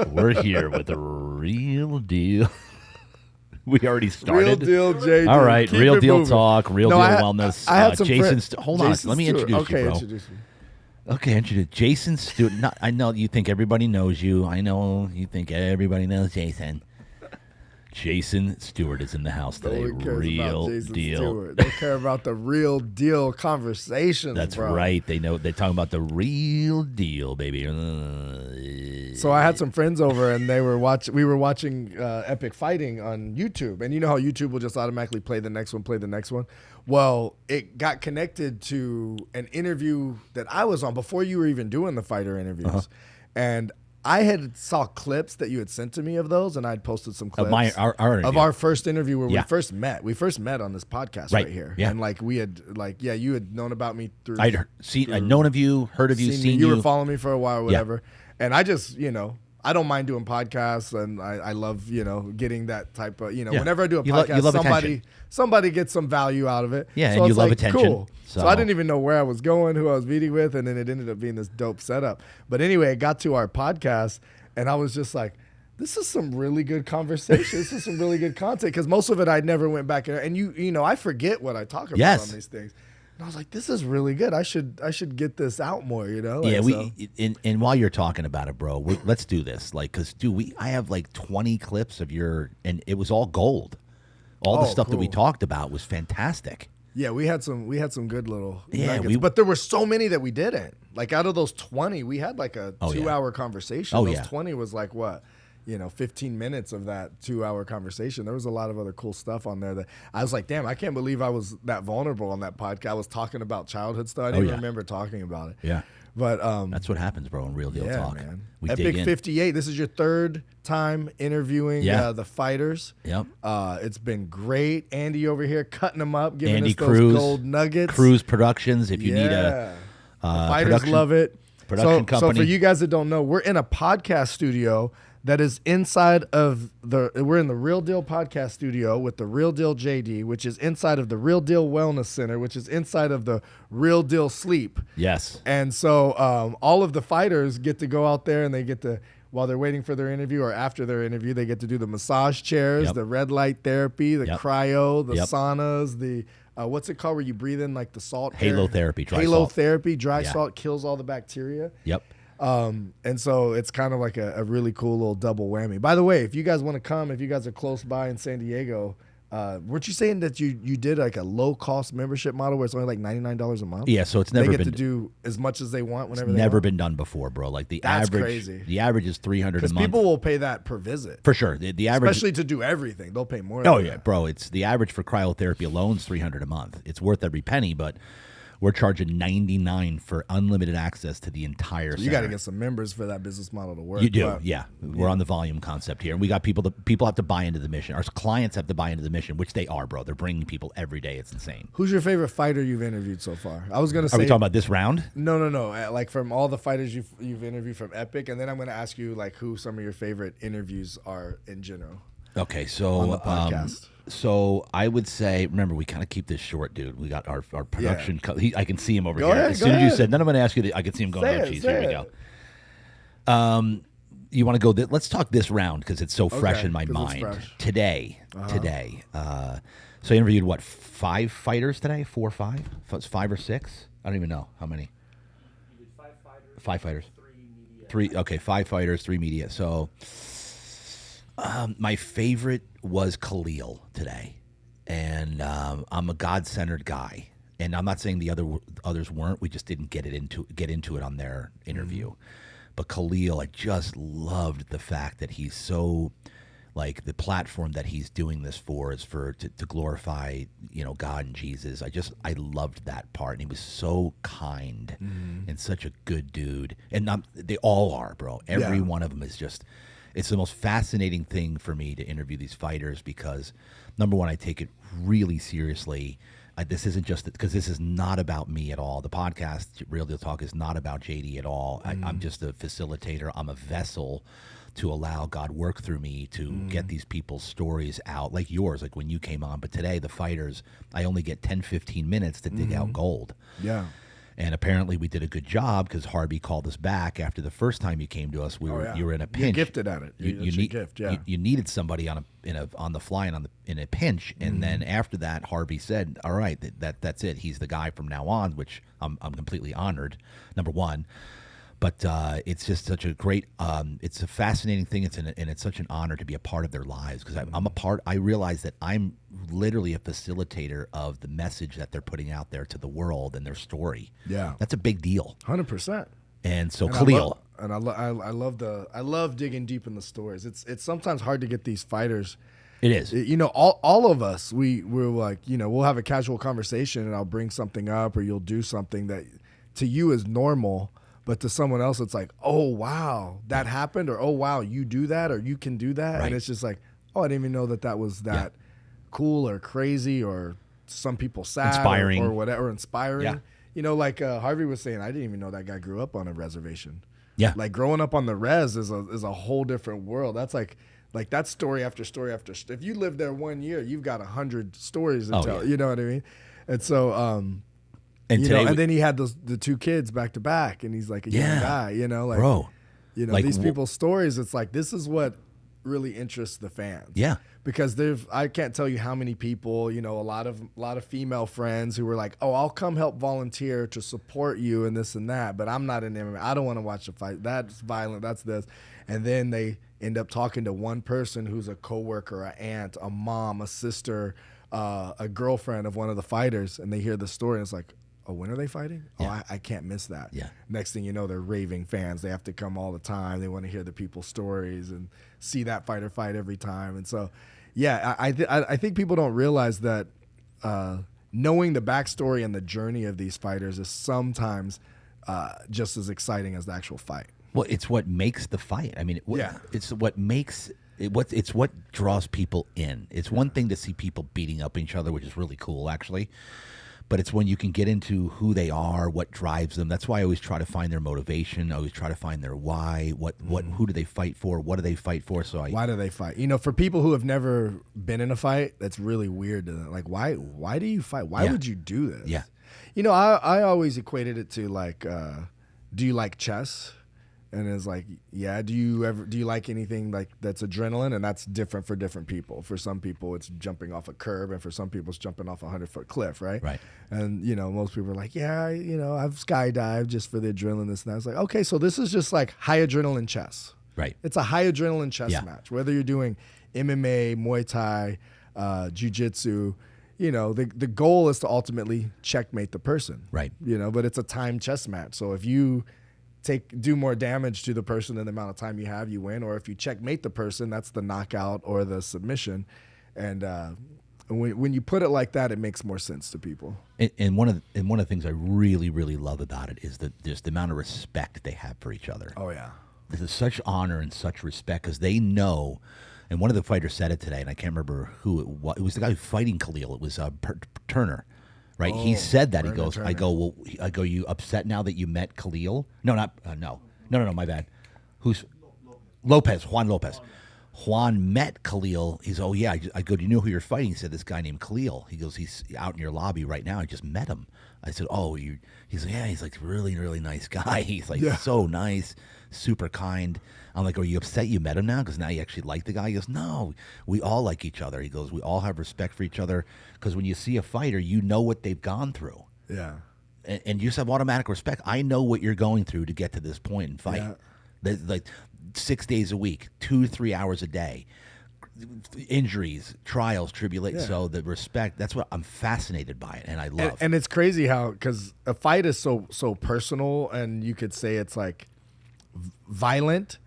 We're here with the real deal. We already started. Real deal, JD. All right, Keep real it deal moving. talk, real No, deal I had- wellness. I had some Jason, friends. hold on. Let me Stewart. introduce Okay, you, bro. introduce me. Okay, introduce Jason Stewart. I know you think everybody knows you. I know you think everybody knows Jason. Jason Stewart is in the house today. No one cares Real about Jason deal. Stewart. They care about the real deal conversations. That's bro. right. They know they're talking about the real deal, baby. So I had some friends over, and they were We were watching Epic Fighting on YouTube, and you know how YouTube will just automatically play the next one. Well, it got connected to an interview that I was on before you were even doing the fighter interviews, and I had saw clips that you had sent to me of those, and I'd posted some clips Our interview. of our first interview where Yeah. we first met. We first met on this podcast right here, Yeah. and we had you had known about me through. I'd known of you, heard of you, seen You you. were following me for a while, or whatever. And I just, I don't mind doing podcasts, and I love, getting that type of, whenever I do a podcast, You love attention. somebody gets some value out of it. Yeah, so and you it's love like, attention. Cool. So So I didn't even know where I was going, who I was meeting with, and then it ended up being this dope setup. But anyway, it got to our podcast, and I was just like, this is some really good conversation. This is some really good content, because most of it I never went back and I forget what I talk about Yes. on these things. And I was like, this is really good. I should get this out more, Yeah, and while you're talking about it, bro, let's do this. Because, dude, I have 20 clips of and it was all gold. All the stuff that we cool. talked about was fantastic. Yeah, we had some good little Yeah, nuggets, but there were so many that we didn't. Out of those 20, we had a 2-hour conversation. Oh, those yeah. 20 was 15 minutes of that 2-hour conversation. There was a lot of other cool stuff on there that I was like, damn, I can't believe I was that vulnerable on that podcast. I was talking about childhood stuff. I didn't even remember talking about it. Yeah. But That's what happens, bro, in Real Deal Talk. Man. We dig Epic in. 58. This is your third time interviewing the fighters. Yep. It's been great. Andy over here cutting them up, giving Andy us those Cruz, gold nuggets. Cruz Productions, if you need the a fighters love it. production So company. for you guys that don't know, we're in a podcast studio that is inside of we're in the Real Deal podcast studio with the Real Deal JD, which is inside of the Real Deal Wellness Center, which is inside of the Real Deal Sleep. Yes. And so all of the fighters get to go out there, and they get to, while they're waiting for their interview or after their interview, they get to do the massage chairs, the red light therapy, the cryo, the saunas, the what's it called where you breathe in the salt air? Halotherapy, dry salt. Halotherapy, dry salt kills all the bacteria. Yep. And so it's kind of like a really cool little double whammy. By the way, if you guys want to come, if you guys are close by in San Diego, weren't you saying that you did a low cost membership model where it's only $99 a month? Yeah, so it's never they been get to do as much as they want whenever it's they never want. been done before, bro. The That's average crazy. The average is $300 a Because month. people will pay that per visit. For sure. The average, Especially to do everything. They'll pay more oh than yeah, that. bro. It's the average for cryotherapy alone is $300 a month. It's worth every penny, but we're charging $99 for unlimited access to the entire You got to center. get some members for that business model to work. You do, but- yeah. We're on the volume concept here, and we got people have to buy into the mission. Our clients have to buy into the mission, which they are, bro. They're bringing people every day. It's insane. Who's your favorite fighter you've interviewed so far? I was going to Are say. we talking about this round? No. From all the fighters you've interviewed from Epic, and then I'm going to ask you who some of your favorite interviews are in general. Okay, so On the podcast. So I would say, remember, we kind of keep this short, dude. We got our production. I can see him over Go here. ahead, as go soon as you ahead. said, then I'm going to ask you. I can see him going. Say Oh, it, geez, say here we it. go. You want to go? Let's talk this round because it's so fresh Okay, in my 'cause it's mind fresh. today. Today, so I interviewed 5 fighters today? 4 or 5? It's 5 or 6. I don't even know how many. You did 5 fighters. 5 fighters. 3 media. 3. Okay, 5 fighters, 3 media. So my favorite was Khalil today, and I'm a God-centered guy, and I'm not saying the others weren't. We just didn't get into it on their interview. But Khalil, I just loved the fact that he's so the platform that he's doing this for is to glorify God and Jesus. I loved that part, and he was so kind and such a good dude, and they all are, bro. Every one of them is just. It's the most fascinating thing for me to interview these fighters because, number one, I take it really seriously. This isn't just because this is not about me at all. The podcast, Real Deal Talk, is not about JD at all. I'm just a facilitator. I'm a vessel to allow God work through me to get these people's stories out, like yours, like when you came on. But today, the fighters, I only get 10, 15 minutes to dig out gold. Yeah. And apparently we did a good job because Harvey called us back after the first time you came to us. You were in a pinch. You're gifted at it. You needed somebody on the fly and in a pinch. And then after that, Harvey said, "All right, that's it. He's the guy from now on," which I'm completely honored. Number one. But it's just such a great, it's a fascinating thing. And it's such an honor to be a part of their lives because I'm a part. I realize that I'm literally a facilitator of the message that they're putting out there to the world and their story. Yeah, that's a big deal. 100%. And so Khalil, I love digging deep in the stories. It's sometimes hard to get these fighters. It is. All of us, we're like, we'll have a casual conversation and I'll bring something up or you'll do something that to you is normal. But to someone else, it's like, oh, wow, that happened, or oh, wow, you do that, or you can do that. Right. And it's just like, oh, I didn't even know that was that cool or crazy or some people sad inspiring or whatever, inspiring. Yeah. Like Harvey was saying, I didn't even know that guy grew up on a reservation. Yeah. Like growing up on the res is a whole different world. That's like that's story after story after. If you live there 1 year, you've got 100 stories to tell. Yeah. You know what I mean? And so, and then he had the two kids back to back, and he's like a young guy, bro. These people's stories. It's like this is what really interests the fans. Yeah, because I can't tell you how many people, a lot of female friends who were like, oh, I'll come help volunteer to support you and this and that, but I'm not in MMA. I don't want to watch the fight. That's violent. That's this, and then they end up talking to one person who's a coworker, an aunt, a mom, a sister, a girlfriend of one of the fighters, and they hear the story, and it's like, oh, when are they fighting? Yeah. Oh, I can't miss that. Yeah. Next thing you know, they're raving fans. They have to come all the time. They want to hear the people's stories and see that fighter fight every time. And so, I think people don't realize that knowing the backstory and the journey of these fighters is sometimes just as exciting as the actual fight. Well, it's what makes the fight. I mean, it's what makes it's what draws people in. It's one thing to see people beating up each other, which is really cool, actually. But it's when you can get into who they are, what drives them. That's why I always try to find their motivation. I always try to find their why. Who do they fight for? What do they fight for? Why do they fight? For people who have never been in a fight, that's really weird to them. Like, why do you fight? Why would you do this? Yeah. I always equated it to like, do you like chess? And it's like, yeah. Do you like anything like that's adrenaline? And that's different for different people. For some people, it's jumping off a curb, and for some people, it's jumping off a 100-foot cliff, right? Right. And most people are like, yeah, I've skydived just for the adrenaline. This and that. It's like, okay, so this is just like high adrenaline chess. Right. It's a high adrenaline chess match. Whether you're doing MMA, Muay Thai, jiu-jitsu, the goal is to ultimately checkmate the person. Right. But it's a timed chess match. So if you do more damage to the person than the amount of time you have, you win. Or if you checkmate the person, that's the knockout or the submission. And when you put it like that, it makes more sense to people. And one of the things I really, really love about it is that there's the amount of respect they have for each other. Oh yeah, there's such honor and such respect because they know. And one of the fighters said it today, and I can't remember who it was. It was the guy fighting Khalil. It was Turner. Right, he said that. He goes, Turner. I go. You upset now that you met Khalil? No, no. My bad. Who's Lopez? Juan Lopez. Juan met Khalil. He's, oh yeah. I go, do you know who you're fighting? He said, this guy named Khalil. He goes, he's out in your lobby right now. I just met him. I said, oh, you? He's like, yeah. He's like really, really nice guy. He's like so nice, super kind. I'm like, are you upset you met him now? Because now you actually like the guy? He goes, no, we all like each other. He goes, we all have respect for each other because when you see a fighter, you know what they've gone through. Yeah. And you just have automatic respect. I know what you're going through to get to this point and fight. Yeah. Like 6 days a week, 2-3 hours a day, injuries, trials, tribulations. Yeah. So the respect, that's what I'm fascinated by it, and I love. And it's crazy how, because a fight is so personal, and you could say it's like violent.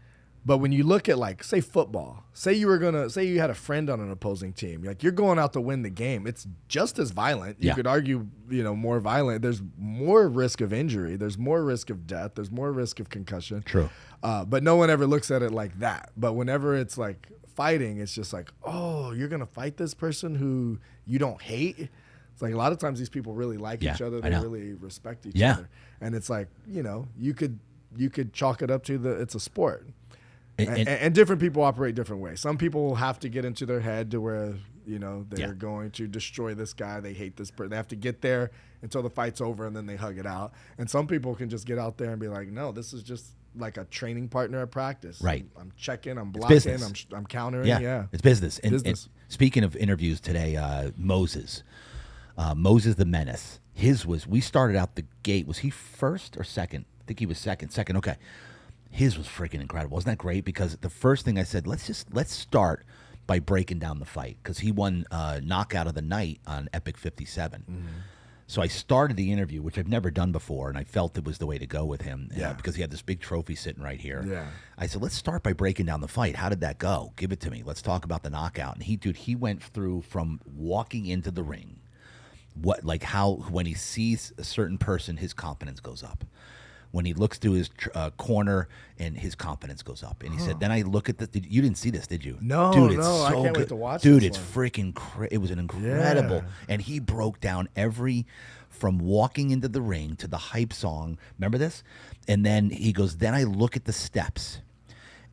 But when you look at, like, say football, say you had a friend on an opposing team, like you're going out to win the game. It's just as violent. You could argue, more violent. There's more risk of injury. There's more risk of death. There's more risk of concussion. True. But no one ever looks at it like that. But whenever it's like fighting, it's just like, oh, you're going to fight this person who you don't hate? It's like a lot of times these people really like each other. They really respect each other. And it's like, you could chalk it up to it's a sport. And different people operate different ways. Some people have to get into their head to where You know, they're Yeah. going to destroy this guy. They hate this person. They have to get there until the fight's over, and then they hug it out. And some people can just get out there and be like, no, this is just like a training partner at practice. Right. I'm checking, I'm blocking, business. I'm countering. Yeah, Yeah. it's business. And Business. speaking of interviews today, Moses the Menace. His was, we started out the gate. Was he first or second? I think he was second. Second, okay. His was freaking incredible. Wasn't that great? Because the first thing I said, let's start by breaking down the fight, because he won knockout of the night on Epic 57. Mm-hmm. So I started the interview, which I've never done before, and I felt it was the way to go with him, Yeah. because he had this big trophy sitting right here. Yeah. I said, let's start by breaking down the fight. How did that go? Give it to me. Let's talk about the knockout. And he went through from walking into the ring, how when he sees a certain person, his confidence goes up. When he looks to his corner, and his confidence goes up. And he said, then I look at you didn't see this, did you? No, dude, it's no, I so can't wait good. to watch Dude, this it's one. freaking it was an incredible. Yeah. And he broke down from walking into the ring to the hype song. Remember this? And then he goes, then I look at the steps.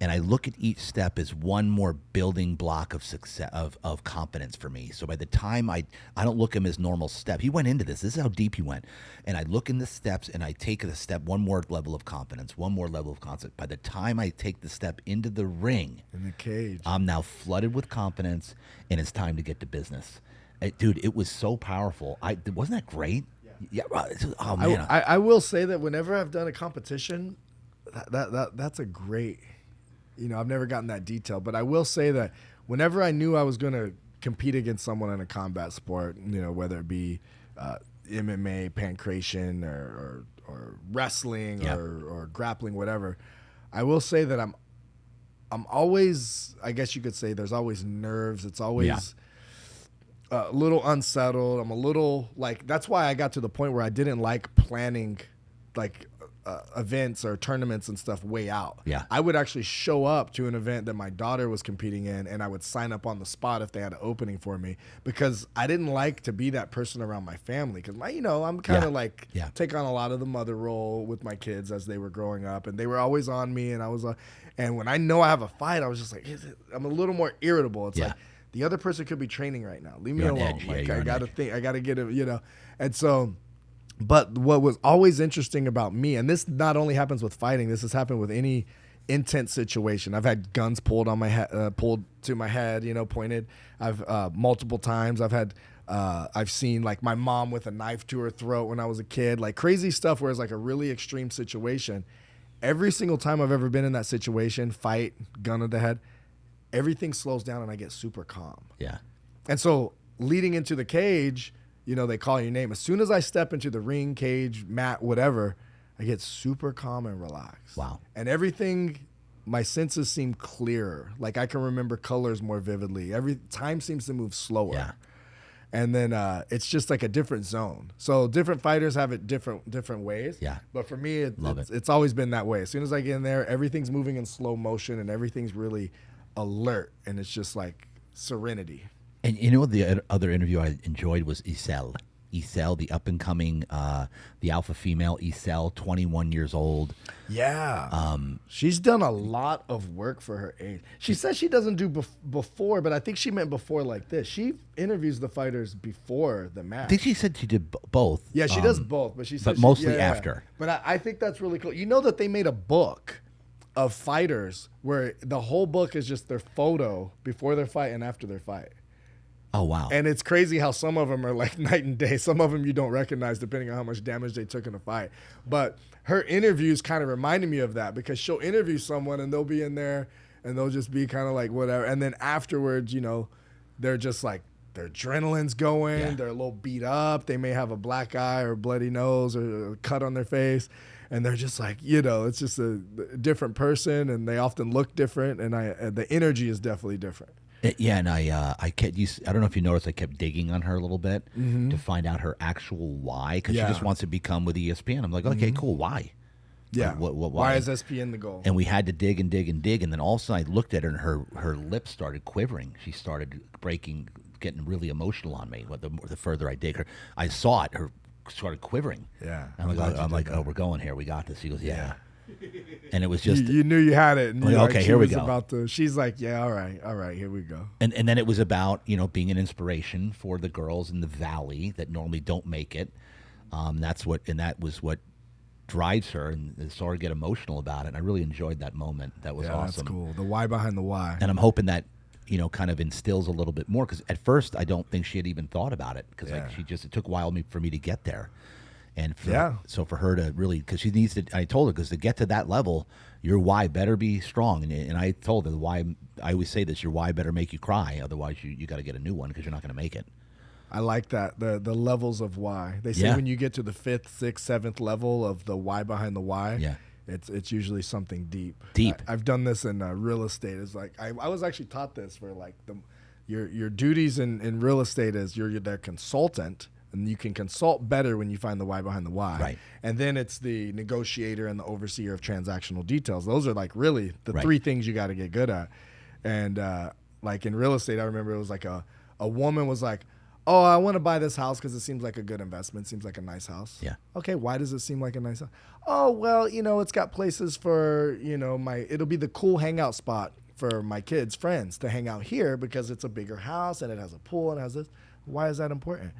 And I look at each step as one more building block of success, of confidence for me. So by the time I don't look at him as normal step. He went into this. This is how deep he went. And I look in the steps, and I take the step, one more level of confidence, one more level of confidence. By the time I take the step into the ring, In the cage. I'm now flooded with confidence, and it's time to get to business. Dude, it was so powerful. Wasn't that great? Yeah. Oh man. I will say that whenever I've done a competition, that's a great. You know, I've never gotten that detail, but I will say that whenever I knew I was going to compete against someone in a combat sport, you know, whether it be MMA, pancration, or wrestling, Yeah. or grappling, whatever, I will say that I'm always, I guess you could say, there's always nerves. It's always a little unsettled. I'm a little that's why I got to the point where I didn't like planning events or tournaments and stuff way out. Yeah. I would actually show up to an event that my daughter was competing in, and I would sign up on the spot if they had an opening for me, because I didn't like to be that person around my family, because I'm kind of take on a lot of the mother role with my kids as they were growing up, and they were always on me, and I was and when I know I have a fight, I was just like, I'm a little more irritable. It's like, the other person could be training right now. Leave me You're on alone. edge. Yeah, Like, you're I on got to edge. think. I got to get it. And so, but what was always interesting about me, and this not only happens with fighting, this has happened with any intense situation. I've had guns pulled on my head, pulled to my head, pointed. I've multiple times. I've seen like my mom with a knife to her throat when I was a kid, like crazy stuff where it's like a really extreme situation. Every single time I've ever been in that situation, fight, gun to the head, everything slows down and I get super calm. Yeah. And so leading into the cage, they call your name. As soon as I step into the ring, cage, mat, whatever, I get super calm and relaxed. Wow. And everything, my senses seem clearer. Like I can remember colors more vividly. Every time seems to move slower. Yeah. And then it's just like a different zone. So different fighters have it different ways. Yeah. But for me, Love it. it's always been that way. As soon as I get in there, everything's moving in slow motion and everything's really alert. And it's just like serenity. And the other interview I enjoyed was Isel. Isel, the up-and-coming, the alpha female, Isel, 21 years old. Yeah. She's done a lot of work for her age. She says she doesn't do before, but I think she meant before like this. She interviews the fighters before the match. I think she said she did both. Yeah, she does both, but she says mostly after. But I think that's really cool. You know that they made a book of fighters where the whole book is just their photo before their fight and after their fight. Oh, wow. And it's crazy how some of them are like night and day. Some of them you don't recognize depending on how much damage they took in a fight. But her interviews kind of reminded me of that, because she'll interview someone and they'll be in there and they'll just be kind of like whatever. And then afterwards, they're just like, their adrenaline's going. Yeah. They're a little beat up. They may have a black eye or bloody nose or a cut on their face. And they're just like, it's just a different person, and they often look different. And the energy is definitely different. Yeah, and I don't know if you noticed, I kept digging on her a little bit to find out her actual why, because she just wants to become with ESPN. I'm like, okay, cool, why? Yeah. Like, why? Why is SPN the goal? And we had to dig and dig and dig, and then all of a sudden I looked at her, and her lips started quivering. She started getting really emotional on me. The further I dig her, I saw it. Her started quivering. Yeah. I'm like, oh, we're going here. We got this. She goes, yeah. And it was just, you knew you had it. And Like, you're okay, she here we was go. About to, she's like, yeah, all right, here we go. and then it was about, being an inspiration for the girls in the valley that normally don't make it. That was what drives her, and saw her get emotional about it. And I really enjoyed that moment. That was Yeah, awesome. that's cool. The why behind the why. And I'm hoping that, kind of instills a little bit more, because at first I don't think she had even thought about it, because Yeah. it took a while for me to get there. And Yeah. so for her to really, because she needs to, I told her, because to get to that level, your why better be strong. And I told her why, I always say this, your why better make you cry. Otherwise you got to get a new one, because you're not going to make it. I like that, the levels of why. They say Yeah. when you get to the 5th, 6th, 7th level of the why behind the why, Yeah. it's usually something deep. Deep. I've done this in real estate. It's like I was actually taught this, where like your duties in real estate is you're their consultant, and you can consult better when you find the why behind the why. Right. And then it's the negotiator and the overseer of transactional details. Those are like really the Right. 3 things you got to get good at. And like in real estate, I remember it was like a woman was like, oh, I want to buy this house because it seems like a good investment. Seems like a nice house. Yeah. Okay, why does it seem like a nice house? Oh, well, it's got places for, it'll be the cool hangout spot for my kids' friends to hang out here because it's a bigger house and it has a pool and it has this. Why is that important?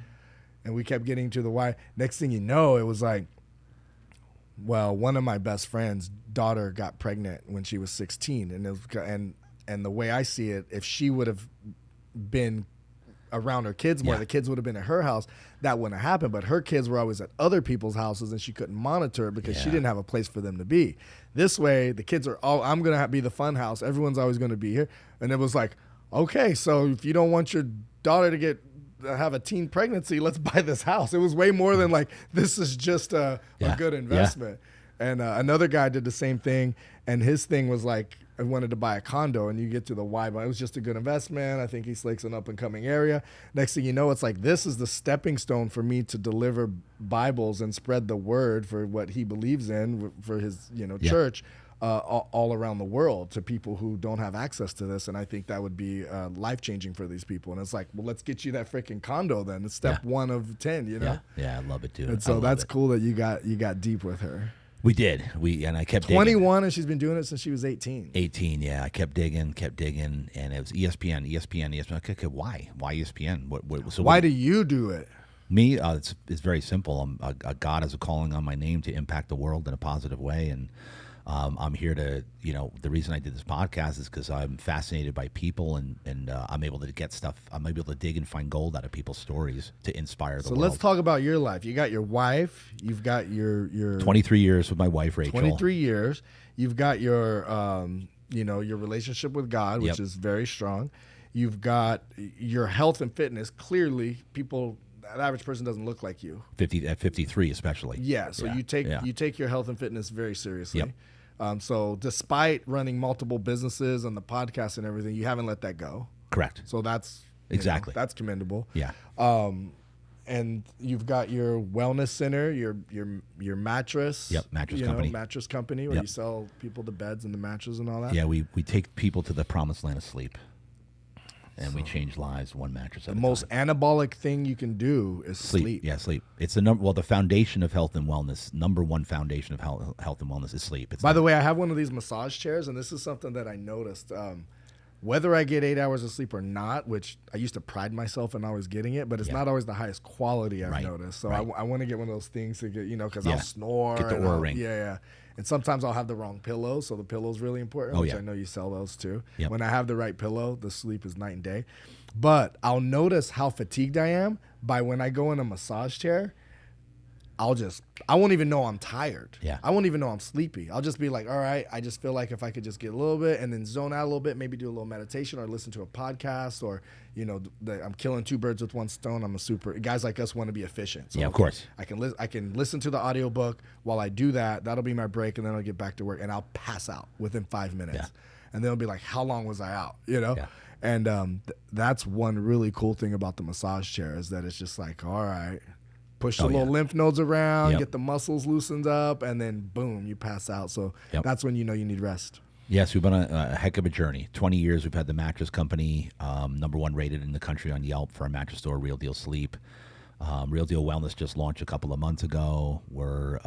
And we kept getting to the why. Next thing you know, it was like, well, one of my best friend's daughter got pregnant when she was 16. And the way I see it, if she would have been around her kids more, Yeah. the kids would have been at her house, that wouldn't have happened. But her kids were always at other people's houses, and she couldn't monitor it because she Yeah. didn't have a place for them to be. This way, the kids are all, I'm going to be the fun house. Everyone's always going to be here. And it was like, okay, so if you don't want your daughter to have a teen pregnancy, let's buy this house. It was way more than like, this is just a Yeah. good investment. And another guy did the same thing, and his thing was like, I wanted to buy a condo, and you get to the why, but it was just a good investment. I think East Lake's an up-and-coming area. Next thing you know, it's like, this is the stepping stone for me to deliver Bibles and spread the word for what he believes in, for his Yeah. church, all around the world, to people who don't have access to this. And I think that would be life-changing for these people. And it's like, well, let's get you that freaking condo then. It's step 1 of 10, Yeah, I love it too. And so I love that's it. cool that you got deep with her. We did. And I kept digging. 21, and she's been doing it since she was 18. 18, yeah. I kept digging, and it was ESPN. Okay, why? Why ESPN? Why do you do it? Me? It's very simple. God has a calling on my name to impact the world in a positive way, and I'm here to, the reason I did this podcast is because I'm fascinated by people, and I'm able to get stuff. I'm able to dig and find gold out of people's stories to inspire the So world. let's talk about your life. You got your wife. You've got your 23 years with my wife, Rachel. 23 years. You've got your your relationship with God, which Yep. is very strong. You've got your health and fitness. Clearly, the average person doesn't look like you. 53 especially. Yeah. So you take your health and fitness very seriously. Yep. So despite running multiple businesses and the podcast and everything, you haven't let that go. Correct. So that's Exactly. that's commendable. Yeah. And you've got your wellness center, your mattress. Yep, mattress company. Mattress company where Yep. you sell people the beds and the mattresses and all that. Yeah, we take people to the promised land of sleep, and we change lives one mattress at The a most time. anabolic thing you can do is sleep. Yeah, sleep. It's the foundation of health and wellness. Number one foundation of health and wellness is sleep. By the way, I have one of these massage chairs, and this is something that I noticed. Whether I get 8 hours of sleep or not, which I used to pride myself in always getting it, but it's Yeah. not always the highest quality I've Right, noticed. So right. I want to get one of those things to get, because Yeah. I'll snore. Get the and Oura I'll- ring. Yeah. And sometimes I'll have the wrong pillow, so the pillow's really important, Oh, which yeah. I know you sell those too. Yep. When I have the right pillow, the sleep is night and day. But I'll notice how fatigued I am by when I go in a massage chair. I won't even know I'm tired. Yeah. I won't even know I'm sleepy. I'll just be like, all right, I just feel like if I could just get a little bit and then zone out a little bit, maybe do a little meditation or listen to a podcast, or, I'm killing 2 birds with 1 stone. Guys like us want to be efficient. So Yeah, of course. I can listen to the audiobook while I do that. That'll be my break, and then I'll get back to work, and I'll pass out within 5 minutes. Yeah. And then it'll be like, how long was I out? Yeah. And that's one really cool thing about the massage chair, is that it's just like, all right, push the little lymph nodes around, Yep. get the muscles loosened up, and then boom, you pass out. So Yep. that's when you know you need rest. Yes, we've been on a heck of a journey. 20 years we've had the mattress company, number 1 rated in the country on Yelp for our mattress store, Real Deal Sleep. Real Deal Wellness just launched a couple of months ago. We're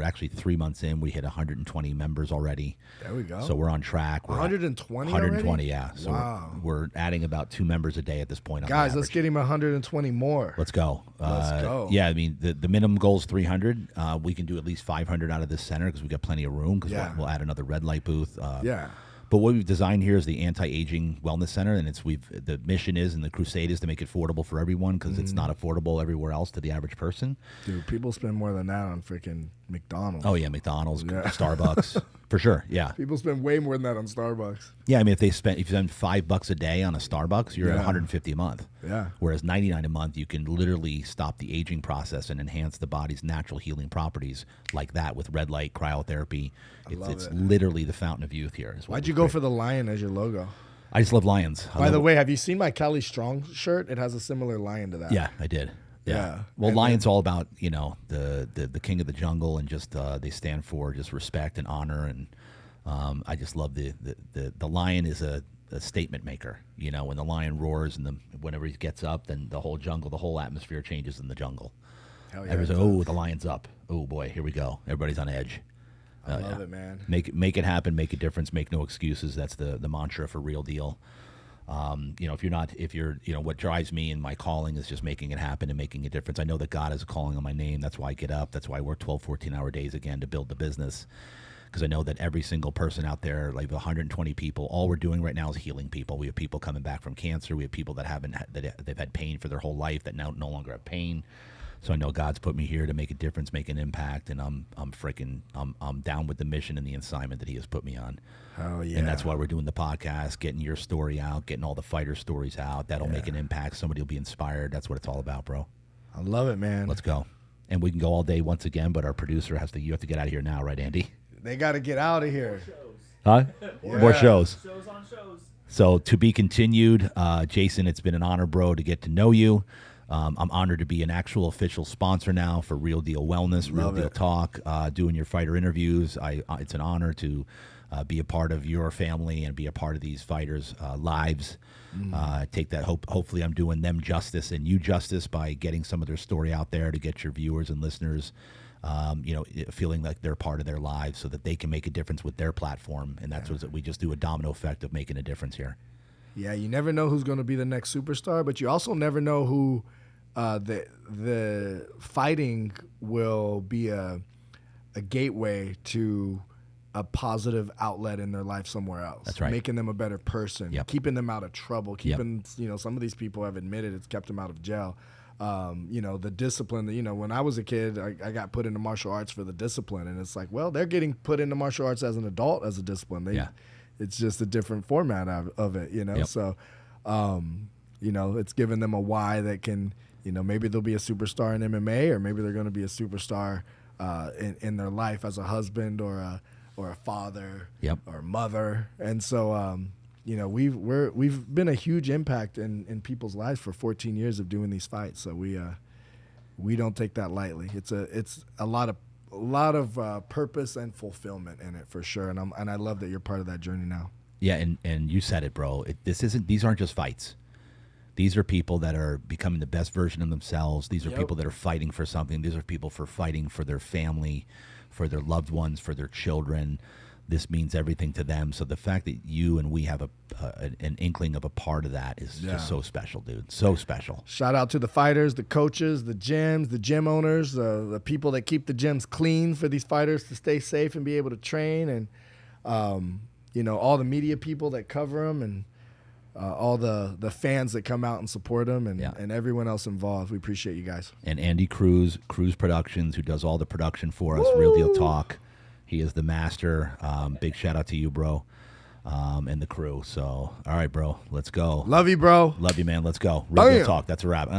actually 3 months in. We hit 120 members already. There we go. So we're on track. We're 120 120, already? yeah. So Wow. we're adding about 2 members a day at this point. On Guys, the let's average. get him 120 more. Let's go. Let's go. Yeah, I mean, the minimum goal is 300. We can do at least 500 out of this center because we got plenty of room because Yeah. we'll add another red light booth. Yeah. But what we've designed here is the anti-aging wellness center, and the mission is and the crusade is to make it affordable for everyone because it's not affordable everywhere else to the average person. Dude, people spend more than that on freaking McDonald's. Oh yeah, McDonald's, Yeah. Starbucks, for sure. Yeah, People spend way more than that on Starbucks. yeah. I mean, if you spend $5 a day on a Starbucks, you're at Yeah. 150 a month. Yeah. Whereas 99 a month, you can literally stop the aging process and enhance the body's natural healing properties like that with red light cryotherapy. love It's it. literally the fountain of youth here. is what Why'd we you go create. for the lion as your logo? I just love lions. I By the love- way, have you seen my Cali Strong shirt? It has a similar lion to that. Yeah, I did. Yeah. Yeah. Well, And lions all about the king of the jungle and just they stand for just respect and honor and I just love the lion is a statement maker. When the lion roars and whenever he gets up, then the whole jungle, the whole atmosphere changes in the jungle. Hell yeah. Everybody's like, oh, the lion's up. Oh boy, here we go. Everybody's on edge. I love it, man. Make it happen, make a difference, make no excuses. That's the mantra for Real Deal. What drives me in my calling is just making it happen and making a difference. I know that God has a calling on my name. That's why I get up. That's why I work 12, 14-hour days again to build the business. Because I know that every single person out there, like 120 people, all we're doing right now is healing people. We have people coming back from cancer. We have people that they've had pain for their whole life that now no longer have pain. So I know God's put me here to make a difference, make an impact, and I'm down with the mission and the assignment that He has put me on. Oh yeah. And that's why we're doing the podcast, getting your story out, getting all the fighter stories out. That'll make an impact. Somebody will be inspired. That's what it's all about, bro. I love it, man. Let's go. And we can go all day once again, but our producer you have to get out of here now, right, Andy? They got to get out of here. Huh? More Yeah. shows. Shows on shows. So to be continued. Jason, it's been an honor, bro, to get to know you. I'm honored to be an actual official sponsor now for Real Deal Wellness, Real Love Deal it. Talk, doing your fighter interviews. It's an honor to be a part of your family and be a part of these fighters' lives. Take that. Hopefully, I'm doing them justice and you justice by getting some of their story out there to get your viewers and listeners, feeling like they're part of their lives so that they can make a difference with their platform. And that's what we just do a domino effect of making a difference here. Yeah, you never know who's going to be the next superstar, but you also never know who the fighting will be a gateway to a positive outlet in their life somewhere else. That's right. Making them a better person, Yep. keeping them out of trouble, keeping some of these people have admitted it's kept them out of jail. The discipline. When I was a kid, I got put into martial arts for the discipline, and it's like, well, they're getting put into martial arts as an adult as a discipline. It's just a different format of it, Yep. So, it's giving them a why that can, maybe they'll be a superstar in MMA, or maybe they're going to be a superstar in their life as a husband or a father Yep. or mother. And so, we've been a huge impact in people's lives for 14 years of doing these fights. So we don't take that lightly. It's a lot of purpose and fulfillment in it for sure. And I love that you're part of that journey now. Yeah, and you said it, bro. These aren't just fights. These are people that are becoming the best version of themselves. These are Yep. people that are fighting for something. These are people fighting for their family, for their loved ones, for their children. This means everything to them. So the fact that you and we have an inkling of a part of that is just so special, dude. So special. Shout out to the fighters, the coaches, the gyms, the gym owners, the people that keep the gyms clean for these fighters to stay safe and be able to train, and all the media people that cover them, and all the fans that come out and support them, and everyone else involved. We appreciate you guys. And Andy Cruz Productions, who does all the production for us, Real Deal Talk. He is the master. Big shout out to you, bro, and the crew. So, all right, bro, let's go. Love you, bro. Love you, man. Let's go. Real Deal Bam. Talk. That's a wrap.